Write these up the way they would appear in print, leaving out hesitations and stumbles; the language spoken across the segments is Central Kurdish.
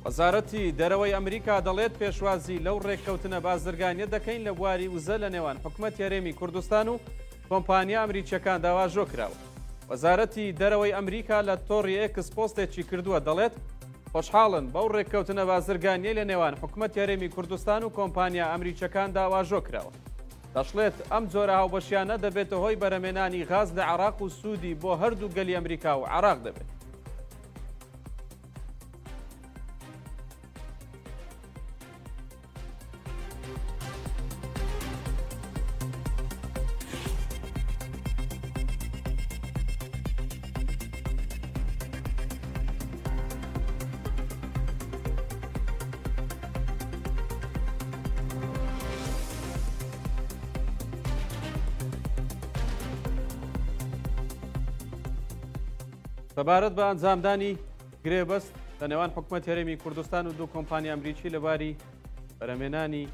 وەزارەتی دەرەوەی ئەمریکا دەڵێت پێشوازی لەو ڕێککەوتنە بازرگانیە دەکەین لە بواری وزە لە نێوان حکومەت هەرێمی کوردستان و کۆمپانیا ئەمریکیەکان داواژۆ کراوە. وەزارەتی دەرەوەی ئەمریکا لە تۆڕی ئێکس پۆستێکی کردووە دەڵێت خۆشحاڵن بەو ڕێککەوتنە بازرگانیە لە نێوان حکومەت هەرێمی کوردستان و کۆمپانیا ئەمریکیەکان داواژۆ کراوە. دەشڵێت ئەم جۆرە هاوبەشیانە دەبێتە هۆی بەرهەمێنانی غاز لە عێراق و سوودی بۆ هەردوو گەلی ئەمریکا و عێراق دەبێت. سەبارەت بە ئەنجامدانی گرێبەست لە نێوان حکومەت هەرێمی کوردستان و دوو کۆمپانی ئەمریکی لەباری بەرهەمێنانی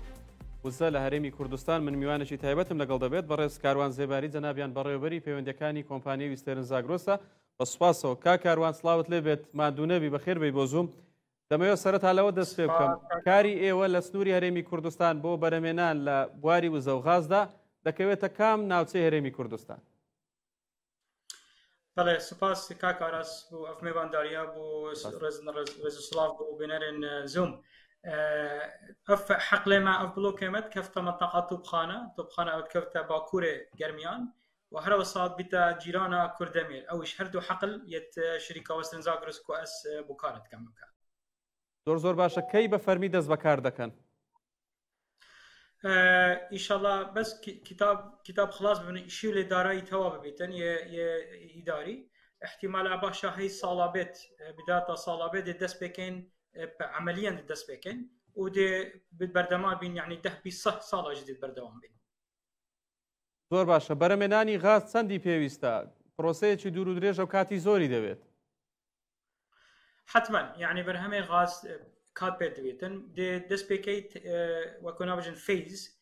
وزە لە هەرێمی کوردستان من میوانێکی تایبەتم لەگەڵ دەبێت بەڕێز کاروان زێباری جەنابیان بەڕێوەبەری پەیوەندیەکانی کۆمپانیای ویستێرن زاگرۆسە بە سوپاسەوە کاروان سڵاوت لێ بێت مادوونەبی بەخێر بێ بۆ زووم دەمەوێت سەرەتا لەوە دەست پێ بکەم کاری ئێوە لە سنووری هەرێمی کوردستان بۆ بەرهەمێنان لە بواری وزە و غازدا دەکەوێتە کام ناوچەی هەرێمی کوردستان؟ بله سپاس کاک آراس بو اف میوانداریا بو رز سلاف بو بنرن زوم اف حق لما اف بلوكمت كفت منطقه طبخانه او كفت باكور جرميان وهر وصاد بتا جيرانا كردمير او هردو حقل يت شركه وسترن زاگرس كو اس بوكارت كمكا زور باشا كي بفرمي دز بكار دكن ان شاء الله بس كتاب خلاص ببن شيء الاداره تواب بيتن اداري احتمال اباشا هي صالابات بدايه صالابات دس بكين عمليا دس بكين ودي بالبردمان بين يعني ده بصح صاله جديد بردوام بين زور باشا بەرهەمێنانی غاز چەندی پێویستە پرۆسەیەکی دوور و درێژە و کاتی زۆری دەوێت حتما يعني برهمي غاز كات بيتن دي دس بيكيت وكنا بجن فيز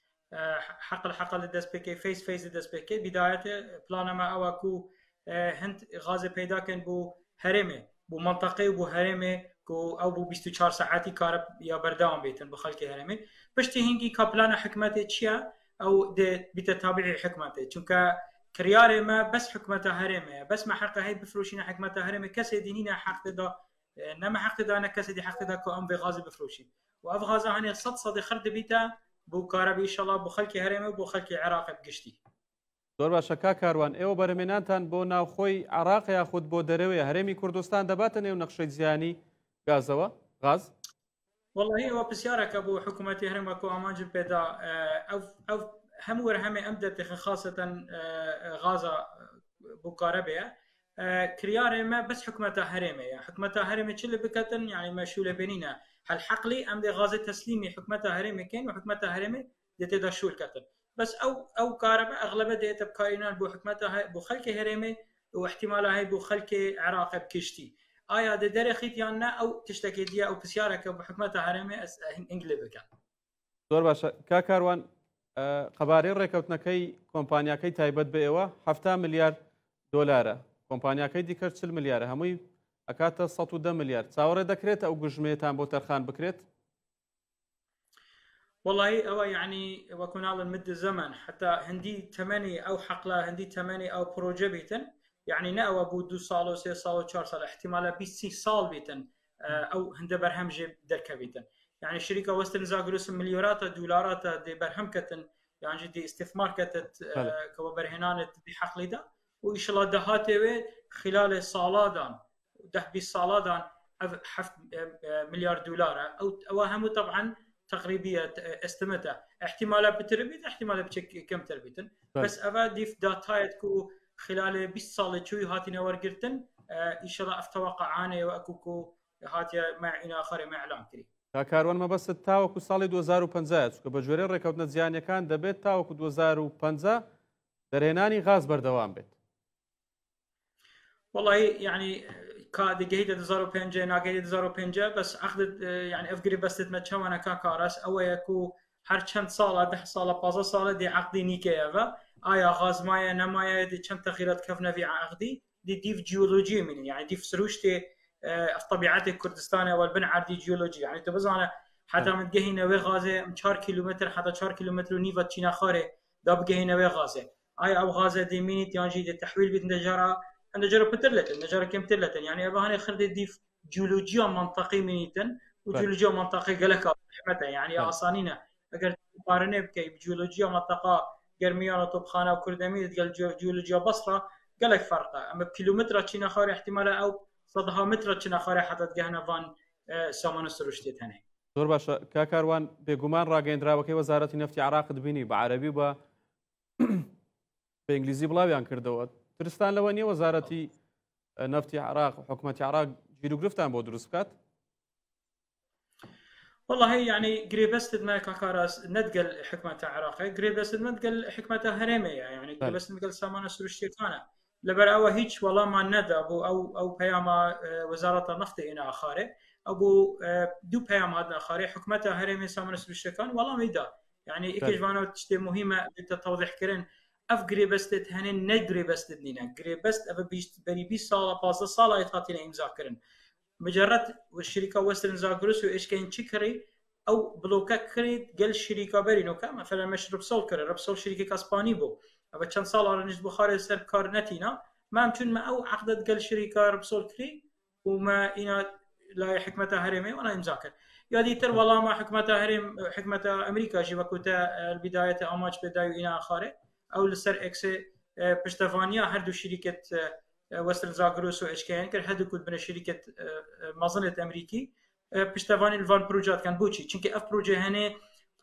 حقل دس بيكي فيز دس بيكي بدايته بلانا ما اوكو هند غاز پیدا كان بو هرمه بو منطقه بو هرمه او بو 24 ساعتي كارب يا بردام بيتن بخلكي هرمه بشتي هنجي كابلانا حكمته تشيا او دي بتتابعي حكمته چونك كرياري ما بس حكمته هرمه بس ما حق هي بفروشين حكمته هرمه كسي دينينا حق دا نما حق دا انا كسدي حق دا كو ام بغاز بفروشين واف غاز هاني صد خرد بيتا بو كاربي ان شاء الله بو خلكي هرمه بو خلكي عراق بقشتي زۆر باشە کاروان ئێوە بەرهەمێنانتان بۆ ناوخۆی عێراق یاخود بۆ دەرەوەی هەرێمی کوردستان دەباتە نێو نەخشەی زیانی گازەوە غاز والله هو بسيارك ابو حكومه هرم اكو امان بدا او هم ورهمه امدت خاصه غازا بو كهرباء كريار ما بس حكومه هرمه يعني حكومه هرمه تشل بكتن يعني مشوله بيننا هل حقلي ام غاز تسليمي حكومه هرمه كان وحكومه هرمه دتدا شول كتن بس او كهرباء اغلبها ديت بكاينان بو حكومتها بو خلك هرمه واحتمالها هي بو خلك عراق بكشتي ايا دري خيتيانا او تشتكي ديا او بسيارك بحكومتها هرمه انجلبك زۆر باشە کاروان قەبارەی ڕێکەوتنەکەی کۆمپانیاکەی تایبەت بە ئێوە 7 ملیار دۆلارە کۆمپانیاکەی دیکە 40 ملیارە هەمووی ئەکاتە 110 ملیار چاوەڕێ دەکرێت ئەو گژمەیەتان بۆ تەرخان بکرێت والله هو يعني وكنا مد الزمن حتى هندي 8 او حقله هندي 8 او بروجي بيتن يعني نأوى بو 2 سال و 3 سال و 4 سال احتمالا 20 سال بيتن او هند برهم جيب دركه بيتن يعني شركه وسترن زاگرس مليارات دولارات دي برهم كتن يعني دي استثمار كتت كو برهنانت بحقل ده وان شاء الله دهاته خلال سالادان ده 20 سالادان 7 مليار دولار او هم طبعا تقريبيه استمته احتمال بتربيت احتمال بشك كم تربيتن بس افا ديف داتايت كو خلال 20 سال شوي هاتينا ورقرتن ان شاء الله اتوقع انا واكوكو هاتيا مع الى اخر مع اعلام كريم کاروان مەبەست تاوەکو ساڵی 2050 چکە بە ژێرەی ڕێکەوتنە جیهانیەکان دەبێت تاوەکو 2050 دەرهێنانی غاز بەردەوام بێت والله يعني كاد جهيد 2005 ناقيد 2005 بس عقد يعني افقري بس تتمشى كاراس او يكو هر چند ساله 10 ساله 15 ساله دي عقدي نيكيفا ايا غاز مايا نمايا دي چند تغييرات كفنا في عقدي دي ديف جيولوجي من يعني ديف سروشتي طبيعه كردستان والبن عردي جيولوجي يعني تبزانه حتى من جهينا وغازه 4 كيلومتر حتى 4 كيلومتر ونيفا تشينا خاري داب جهينا وغازه اي او غازه ديمينيت يانجي التحويل بيت نجاره بترلت النجاره كم ترلت يعني ابهاني خرد ديف جيولوجيا منطقي منيتن وجيولوجيا منطقي قالك متى يعني اصانينا اگر مقارنه بكي بجيولوجيا منطقه قرميانه طبخانه وكردمي تقال جيولوجيا بصره قالك فرقه اما بكيلومتر تشينا خاري احتمال او صدها متر تشينا خاري حتى تجهنا فان سامان سروشتيت هني زۆر باشە کاکاروان بێگومان ڕاگەیەندراوەکەی وەزارەتی نەفتی عێراقت بینی بە عەرەبی بە ئینگلیزی بڵاویان کردەوە ترستان لەوە نییە وەزارەتی نەفتی عێراق و حکوومەتی عێراق گیر و گرفتان بۆ دروست بکات؟ والله يعني قريبستد ما كاكاراس ندقل حكمة عراقي قريبستد ندقل حكمة هرمية يعني قريبستد ندقل سامان سروشتيكانا لبرأوا هيك والله ما ندى أو بياما وزارة النفط إنا آخره أبو دو بيام هذا آخره حكمته هرمي سامان سروشتيكان والله ميدا يعني إيش فانا تشتي مهمة للتوضيح كرن أف قريبستد هنن نقريبستد لينا قريبست أف بري 20 سالة 15 سالة يتعطينا إمزا كرن مجرد والشركه وسترن زاغروس وايش كاين تشكري او بلوكا كريت قال الشركه برينو كما مثلا مشروب سول كري ربسول شركه كاسباني بو ابا كان صار رنج بخاري سر كارنتينا ما يمكن ما او عقدت قال الشركه ربسول كري وما انا لا حكمتها هرمي وانا مذاكر يا ديتر والله ما حكمتها هرم حكمتها امريكا جي وقتها البدايه اماج بدايه الى اخره او لسر اكس بشتفانيا هردو شركه وسترن زاغروس و اشكان كر هدو كود من شركه مظنه امريكي بشتفاني الفان بروجات كان بوتشي چونكي اف بروجي هنا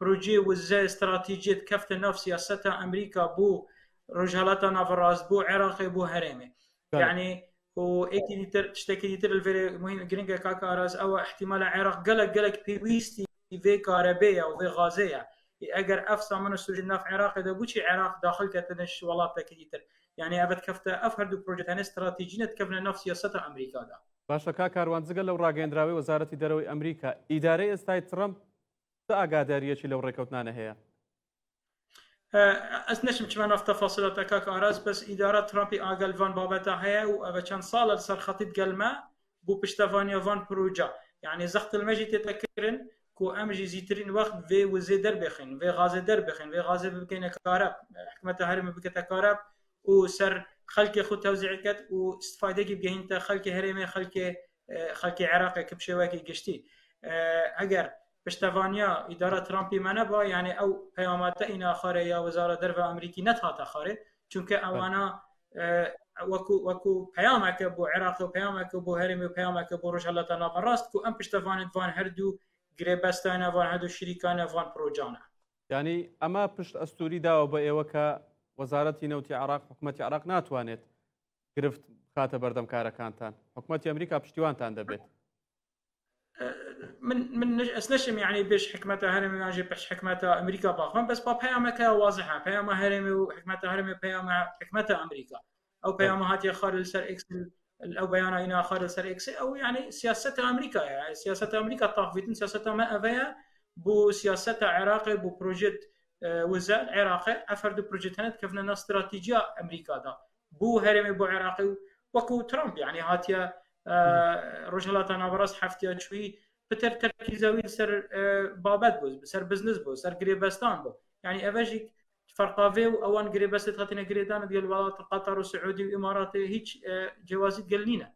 بروجي وزا استراتيجيه كفت نفس سياستها امريكا بو رجالات نافراز بو عراقي بو هرمي يعني و اكيديتر تشتكيديتر الفيري مهم جرينجا كاكاراز او احتمال العراق قلق بيويستي في كهربائيه وفي غازيه اگر اف سامن سوجن ناف عراق ده بوتشي عراق داخل كتنش والله تكيديتر يعني أبد كفتا أفهر دو بروجكت هن استراتيجية كفنا نفس سياسة أمريكا دا. باشا كاكاروان زقل لو راجندراوي وزارة دروي أمريكا إدارة استاي ترامب تأقادارية شي لو ريكوتنا هي. أسنشم كمان في تفاصيلات كاكاراز بس إدارة ترامب أقل فان بابتها هي وأبد كان صار صار خطيط قلما بو بشتفانيا فان بروجا يعني زخت المجي تذكرن كو أمجي زيترين وقت في وزي دربخين في غاز دربخين في غاز بكين كارب حكمة هرم بكتا كارب وسر خلق خود توزيع كات واستفاده كي بجهنت خلق هرمي خلق عراقي كبشواكي قشتي اگر بشتفانيا اداره ترامبي منبا يعني او قيامات اين خاريه وزاره درفه امريكي نتها خاري چونك اوانا وكو قيامك بو عراق وقيامك بو هرمي وقيامك بو رجالات نافراست كو ام بشتفان فان هردو غريبستانا فان هردو شريكانا فان بروجانا يعني اما پشت استوري داو با ايوكا وەزارەتی نەوتی عراق حکوومەتی عراق ناتوانێت گرفت خاتە بەردەم کارەکانتان حکوومەتی ئەمریکا پشتیوانتان دەبێت من اسنشم يعني بيش حكمتها هرمي ماجي بيش حكمتها امريكا باخم بس با بيامك واضحه بيام هرمي وحكمتها هرمي بيام حكمتها امريكا او بيام هاتي خارج السر اكس او بيان هنا خارج السر اكس او يعني سياستها امريكا يعني سياستها امريكا طاقفيتن سياستها ما افيا بو سياستها عراقي بو بروجيت وزارة العراق أفرد بروجكتات كفنا استراتيجية أمريكا دا بو هرمي بو عراقي وكو ترامب يعني هاتيا رجالات نافراس حفتيا شوي بتر تركيزاوي سر بابات بو سر بزنس بو سر قريبستان بو يعني أفاجيك فرقافي وأوان قريبست خاتينا قريدان ديال الولايات قطر والسعودية والإمارات هيك جوازي قلنينا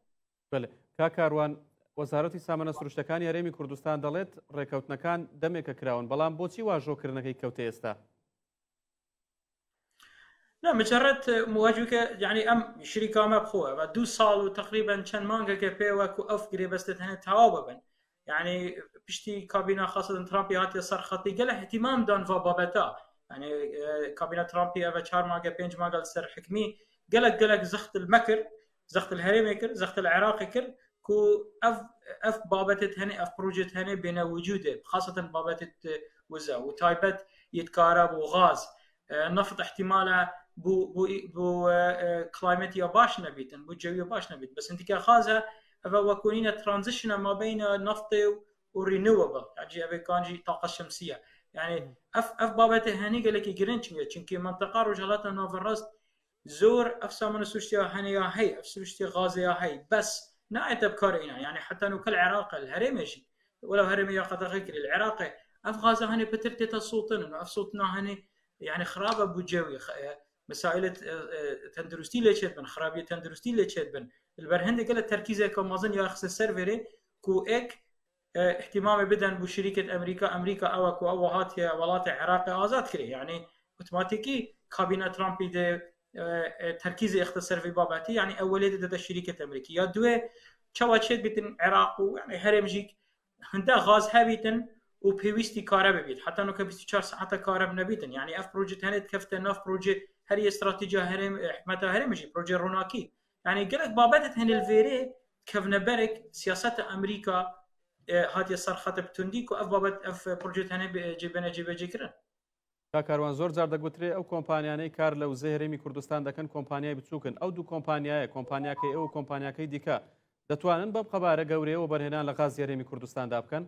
بله كاكاروان وەزارەتی سامانە سروشتەکانی هەرێمی کوردستان دەڵێت ڕێکەوتنەکان دەمێکە کراون بەڵام بۆچی واژۆکردنەکەی کەوتە ئێستا؟ لا مجرد مواجهة يعني أم شركة ما بخوها بعد 2 سال وتقريبا كان مانجا كبي وكو أفقري بس تهني توابا يعني بشتي كابينة خاصة ترامبي هاتي صار خطي قال اهتمام دان فابابتا يعني كابينة ترامبي أفا 4 مانجا 5 مانجا سر حكمي قالك زخت المكر زخت الهرمي كر زخت العراقي كر كو اف بابتت هني اف بروجكت هني بين وجوده خاصه بابتت وزا وتايبت يتكارب وغاز نفط احتماله بو كلايمت باش نبيتن بو جوي باش نبيت بس انت كخازه وكونين ترانزيشن ما بين النفط والرينيوبل يعني ابي كانجي طاقه شمسيه يعني اف بابت هني قال لك جرينش چونكي منطقه رجالات نوفراست زور اف سامن سوشتي هني هي اف سوشتي غاز هي بس نایت بکار اینا یعنی حتی نو کل عراق الهرمشی ولو هرمي يا قد غير العراقي افغاز هني بترتي تصوتن اف صوتنا هني يعني خرابه بوجوي مسائل تندرستي ليشت بن خرابيه تندرستي ليشت بن البرهند قال تركيزه كمازن يا خص السيرفري كو اك اهتمام بدن بشركه امريكا او كو او هات ولات عراق ازاد كري يعني اوتوماتيكي كابينه ترامب دي تركيز اختصر في باباتي يعني اوليه ده شركه امريكيه دوه تشواتشت بين عراق يعني هرمجيك هندا غاز هبيتن وبيويستي كهرباء بيت حتى انه كبستي 4 ساعات كهرباء نبيتن يعني اف بروجكت هنت كفت ناف بروجكت هري استراتيجيه هرم حكمتها هرمجي بروجكت روناكي يعني قالك بابتت هن الفيري كفنا برك سياسه امريكا هات يسر خطب تنديك واف بابت اف بروجكت هن جيبنا جيكرن کاکاروان زۆر جار دەگوترێ ئەو کۆمپانیانەی کار لە وزەی هەرێمی کوردستان دەکەن کۆمپانیای بچووکن ئەو دوو کۆمپانیایە کۆمپانیاکەی ئەو کۆمپانیاکەی دیکە دەتوانن بەم قەبارە گەورەیەوە بەرهێنان لە غازی هەرێمی کوردستاندا بکەن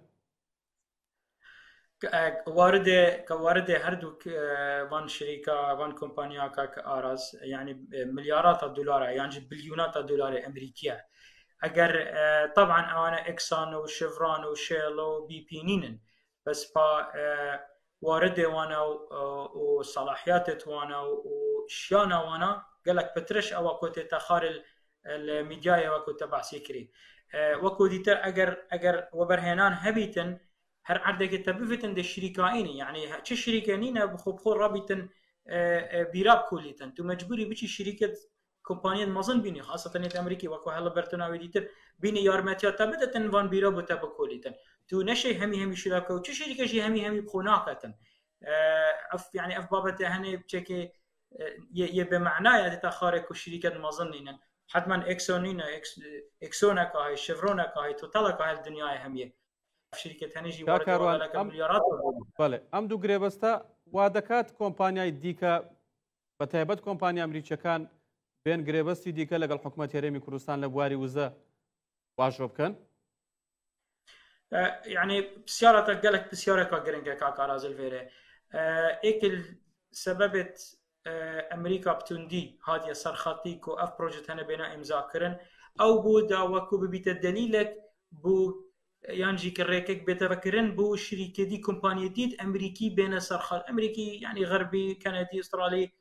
وارد هردو وان شركه وان كومبانيا كاك اراز يعني مليارات الدولار يعني بليونات الدولار امريكيه اگر طبعا انا اكسان وشيفران وشيل وبي بي نينن بس با وارد وانا وصلاحيات وانا وشيانا وانا قالك بترش او كنت تخار الميديا وكنت تبع سيكري وكو ديتر اگر وبرهنان هبيتن هر عردك تبفتن ده الشركائين يعني چه شركانين بخوب رابطن بيراب كوليتن تو مجبوري بچي شركه كومبانيات مازن بيني خاصه نت امريكي وكو هلا برتنا وديتر بيني يارماتيا تبدتن وان بيراب تبكوليتن تو نشي همي شركه وچه شركه شي همي بخوناقتن اف يعني اف بابته هني بچكي بمعنى تتخارك الشركات مازنين حتما اكسونينا اكسونا كاي شيفرونا كاي توتالا كاي الدنيا هميه شركه هنيجي وارد مليارات بله ام دوو گرێبەستە وا دەکات کۆمپانیای دیکە بە تایبەت کۆمپانیا ئەمریکیەکان بێن گرێبەستی دیکە لەگەڵ حکوومەت هەرێمی کوردستان لە بواری وزە واژۆ بکەن يعني بسيارة قالك بسيارة كاجرينجا كاكاراز الفيري اكل سببت امريكا بتندي هذه سرخاتي كو اف بروجكت هنا بين امضاء كرن او بودا وكو ببيت الدليلك بو يانجي كريكك بتفكرن بو شركه دي كومباني ديد امريكي بين سرخات امريكي يعني غربي كندي استرالي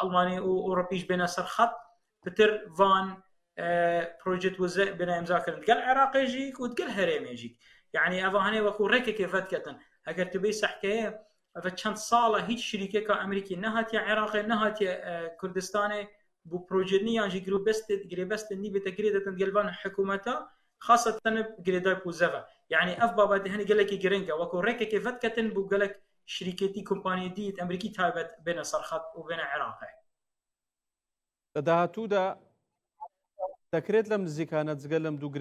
الماني واوروبيش بين سرخات بتر فان بروجكت وزا بين امضاء كرن قال عراقي يجيك وتقال هرم يجيك يعني افا هني وكو ريكك كيفات كتن اگر تبي حكايه افا كانت صاله هيك شركه كامريكي نهات يا عراقي نهات يا كردستاني بو بروجكت ني يانجي جروبست ني بتجريده تنقلبان حكومتها خاصة بجريداي بوزافا يعني اف بابا هني قال لك جرينجا وكو ريكا كيفات كتن بو قال لك شركتي كومباني دي امريكي تايبت بين صرخات وبين العراق داهاتوودا دەکرێت لەم نزیکانە جگە لەم دوو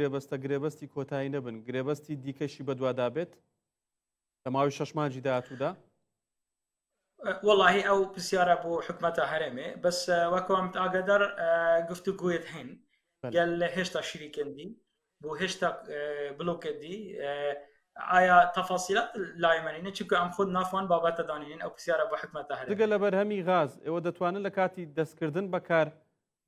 گرێبەستی کۆتایی نەبن گرێبەستی دیکەشی بەدووادا بێت لە ماوەی 6 مانجی داهاتوودا والله او بسياره بو حكمتها هرمي بس وكو متاقدر گفتگویت هن قال هشتا شركه دي بو هشتا بلوك دي آیا تفاصيلات لا يمنين چونکە ام خود نافوان بابات دانين او بسياره بو حكمتها هرمي دگە لە بەرهەمی غاز ئێوە دەتوانن لە کاتی دەستکردن بەکار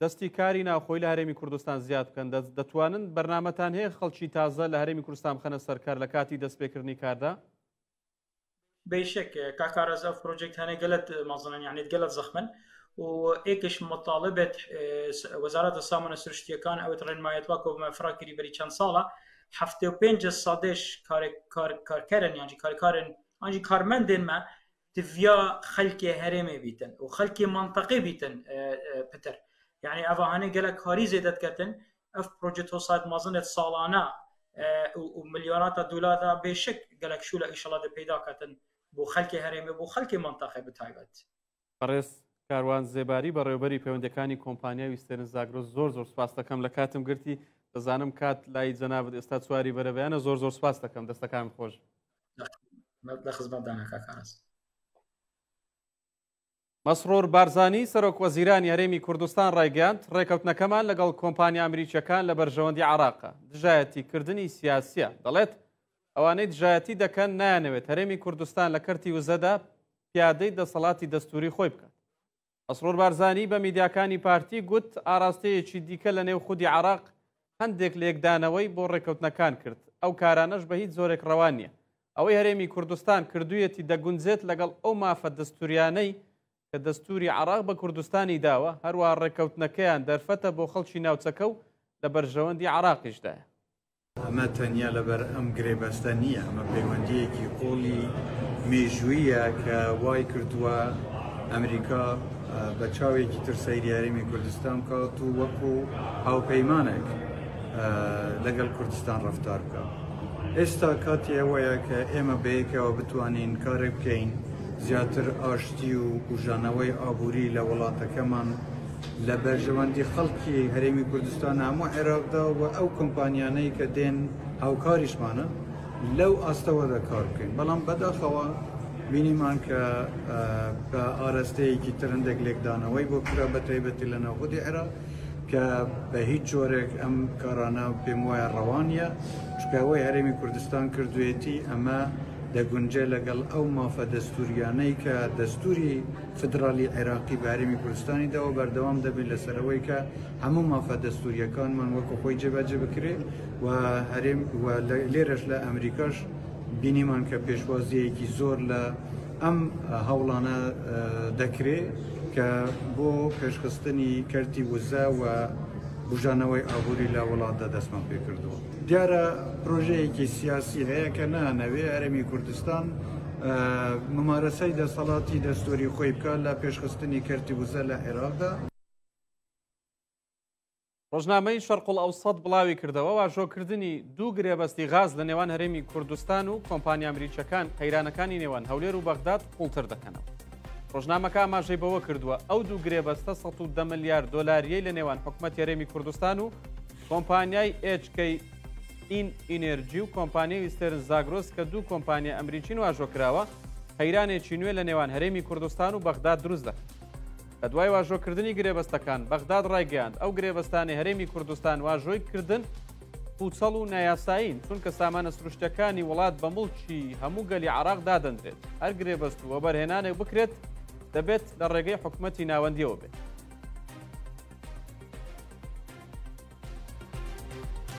دەستی کاری ناوخۆی لە هەرێمی کوردستان زیاد بکەن دەتوانن بەرنامەتان هەیە خەڵکی تازە لە هەرێمی کوردستان بخەنە سەرکار لە کاتی دەستپێکردنی کاردا بشك كاكارز اف بروجكت هنا قلت مظنا يعني قلت زخما وايكش مطالبه وزاره الصامونه السرشتيه كان او ترين ما يتواكب مع فراكري بري كان صاله هفته وبنج صادش كار كارن يعني كارن انجي كارمندن ما تفيا خلكي هرمي بيتن وخلكي منطقي بيتن بتر يعني افا هني قالك هاري زيدت كتن اف بروجكت وصاد مظنه صالانه ومليارات الدولار بشك قالك شو لا ان شاء الله بيدا كتن بو خلكي هرمي بو خلكي منطقي بتايبت قرس کاروان زێباری بەڕێوەبەری پەیوەندەکانی کۆمپانیای ویستێرن زاگرۆ زۆر سپاس دەکەم لە کاتم گرتی دەزانم کات لای جەنابەت ئێستا چواری بەرەبەیانە زۆر سپاس دەکەم دەستەکان خۆش لە خزمەتدانە کاکاڕاست مەسرۆر بارزانی سەرۆک وەزیرانی هەرێمی کوردستان ڕایگەیاند ڕێکەوتنەکەمان لەگەڵ کۆمپانیا ئەمریکیەکان لە بەرژەوەندی عێراقە دژایەتیکردنی سیاسیە دەڵێت ئەوانەی دژایەتی دەکەن نایانەوێت هەرێمی کوردستان لە کەرتی وزەدا پیادەی دەسەڵاتی دەستوری خۆی بکات مەسرۆر بارزانی بە میدیاکانی پارتی گوت ئاراستەیەکی دیکە لە نێو خودی عێراق هەندێک لێکدانەوەی بۆ ڕێکەوتنەکان کرد ئەو کارانەش بە هیچ زۆرێک ڕەوان نییە ئەوەی هەرێمی کوردستان کردوویەتی دەگونجێت لەگەڵ ئەو مافە دەستوریانەی کە دەستوری عراق بە کوردستانی داوە هەروە ڕێکەوتنەکەیان دەرفەتە بۆ خەڵکی ناوچەکە و لە بەرژەوەندی عراقیشدایە. ئەمە تەنیا لەبەر ئەم گرێبەستە نییە، ئەمە پەیوەندیەکی قۆڵی مێژوویە کە وای کردووە ئەمریکا بە چاوێکی تر سەیری هەرێمی کوردستان بکات و وەکو هاوپەیمانێک لەگەڵ کوردستان ڕەفتار بکات. ئێستا کاتی ئەوەیە کە ئێمە بەیەکەوە بتوانین کارێک بکەین زیاتر ئاشتی و بژانەوەی ئابووری لە وڵاتەکەمان لە بەرژەوەندی خەڵکی هەرێمی کوردستان هەموو عێراقدا و ئەو کۆمپانیانەی کە دێن هاوکاریشمانە لەو ئاستەوەدا کار بکەین. بەڵام بەداخەوە بینیمان کە بە ئاراستەیەکی ترندێک لێکدانەوەی بۆ کرا بە تایبەتی لە ناوخودی عێراق کە بە هیچ جۆرێک ئەم کارانە پێم وایە ڕەوانیە چکەوەی هەرێمی کوردستان کردوێتی ئەمە دەگونجێ لەگەڵ ئەو مافە دەستوریانەی کە دەستوری فدرالی عێراقی بە هەرێمی کوردستانیداوە بەردەوام دەبێت لەسەرەوەی کە هەموو مافە دەستوریەکانمان وەکو خۆی جێبەجێ بکرێت و هەرێم لێرەش لە ئەمریکاش بینیمان کە پێشوازیەکی زۆر لە ئەم هەوڵانە دەکرێت کە بۆ پێشخستنی کەرتی وزە و بژانەوەی ئابووری لە وڵاتدا دەستمان پێ کردووە. دیارە پرۆژەیەکی سیاسی هەیە کە نانەوێ هەرێمی کوردستان ممارەسەی دەسەڵاتی دەستوری خۆی بکات لە پێشخستنی کەرتی وزە لە عێراقدا. ڕۆژنامەی شەرق ئەوسەد بڵاوی کردەوە واژۆکردنی دوو گرێبەستی غاز لە نێوان هەرێمی کوردستان و کۆمپانیا ئەمریکیەکان قەیرانەکانی نێوان هەولێر و بەغداد قوڵتر دەکەنەوە. ڕۆژنامەکە ئاماژەی بەوە کردووە ئەو دوو گرێبەستە 110 ملیار دۆلاریەی لە نێوان حکوومەتی هەرێمی کوردستان و کۆمپانیای HK ئینێرجی و کۆمپانیای ئیستێرن زاگرۆس کە دوو کۆمپانیا ئەمریکین واژۆکراوە قەیرانێکی نوێ لە نێوان هەرێمی کوردستان و بەغداد دروست دەکات. کە دوای واژۆکردنی گرێبەستەکان بەغداد ڕایگەیاند ئەو گرێبەستانی هەرێمی کوردستان واژۆی کردن پوچەڵ و نایاسایین چونکە سامانە سروشتەکانی وڵات بە مڵکی هەموو گەلی عراق دادەندرێت هەر گرێبەست و وەبەرهێنانێک بکرێت دەبێت لە ڕێگەی حکوومەتی ناوەندیەوە بێت.